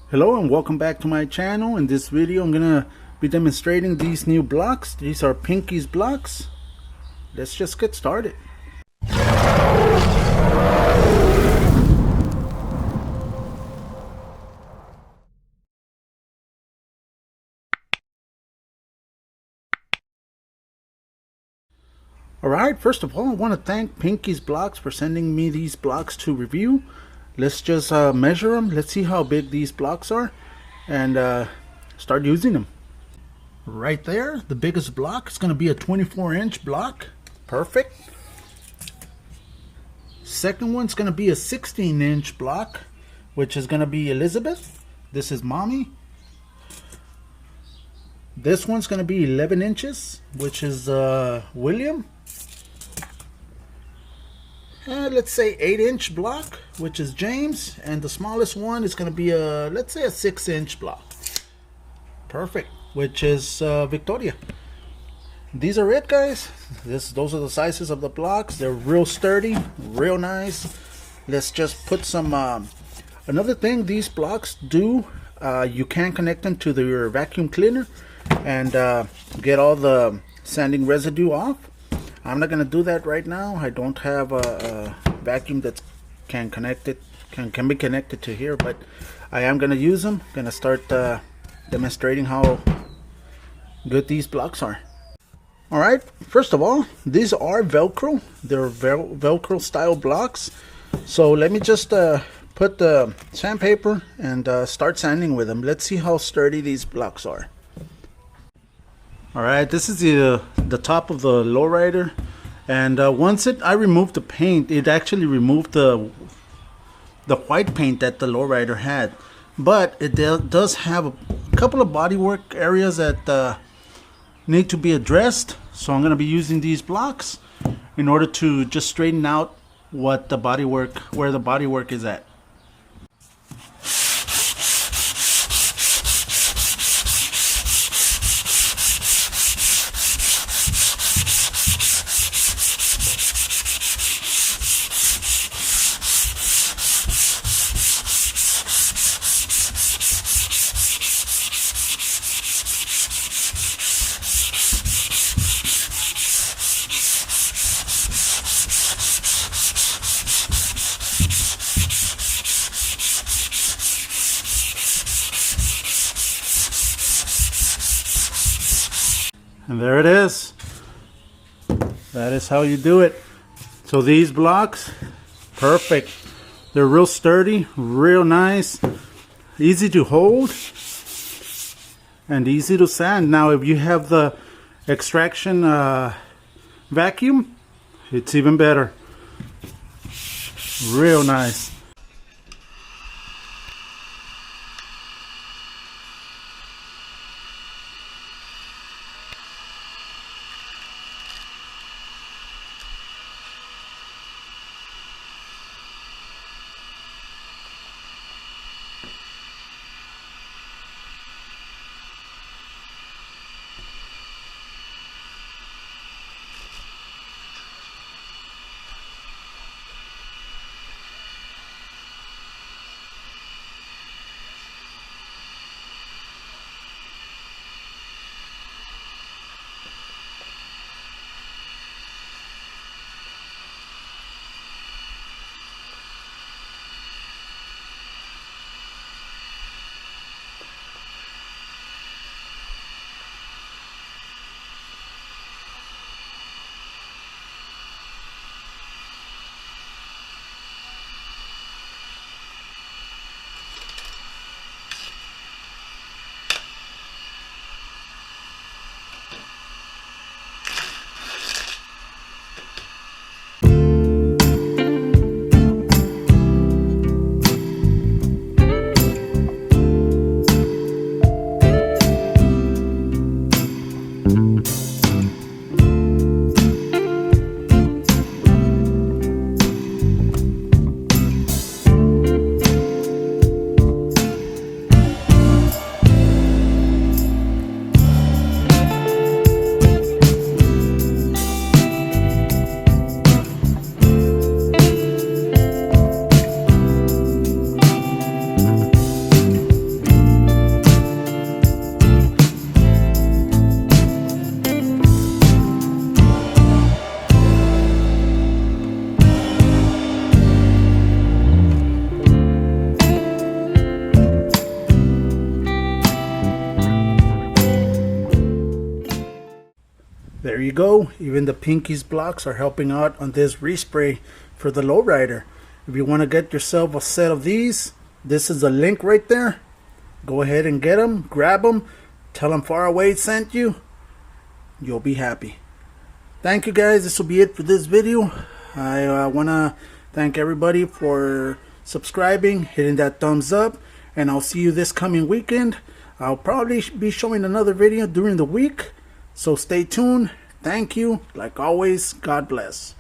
Hello and welcome back to my channel. In this video I'm gonna be demonstrating these new blocks. These are Pinky's blocks. Let's just get started. Alright, first of all I want to thank Pinky's Blocks for sending me these blocks to review. Let's just measure them. Let's see how big these blocks are and start using them. Right there, the biggest block is going to be a 24-inch block. Perfect. Second one's going to be a 16-inch block, which is going to be Elizabeth. This is Mommy. This one's going to be 11 inches, which is William. And let's say 8-inch block, which is James. And the smallest one is going to be let's say a 6-inch block. Perfect, which is Victoria. These are it, guys. Those are the sizes of the blocks. They're real sturdy, real nice. Let's just put some another thing these blocks do, you can connect them to your vacuum cleaner and get all the sanding residue off. I'm not gonna do that right now. I don't have a vacuum that can be connected to here, but I am gonna use them. Gonna start demonstrating how good these blocks are. Alright, first of all, these are Velcro. They're Velcro style blocks. So let me just put the sandpaper and start sanding with them. Let's see how sturdy these blocks are. Alright, this is the top of the Lowrider. And once I removed the paint, it actually removed the white paint that the Lowrider had. But it does have a couple of bodywork areas that need to be addressed. So I'm going to be using these blocks in order to just straighten out where the bodywork is at. And there it is. That is how you do it. So these blocks, perfect. They're real sturdy, real nice, easy to hold, and easy to sand. Now if you have the extraction vacuum, it's even better. Real nice. There you go. Even the Pinky's Blox are helping out on this respray for the Lowrider. If you want to get yourself a set of these, this is a link right there. Go ahead and get them, grab them, tell them Far Away sent you. You'll be happy. Thank you guys. This will be it for this video. I want to thank everybody for subscribing, hitting that thumbs up, and I'll see you this coming weekend. I'll probably be showing another video during the week, so stay tuned. Thank you. Like always, God bless.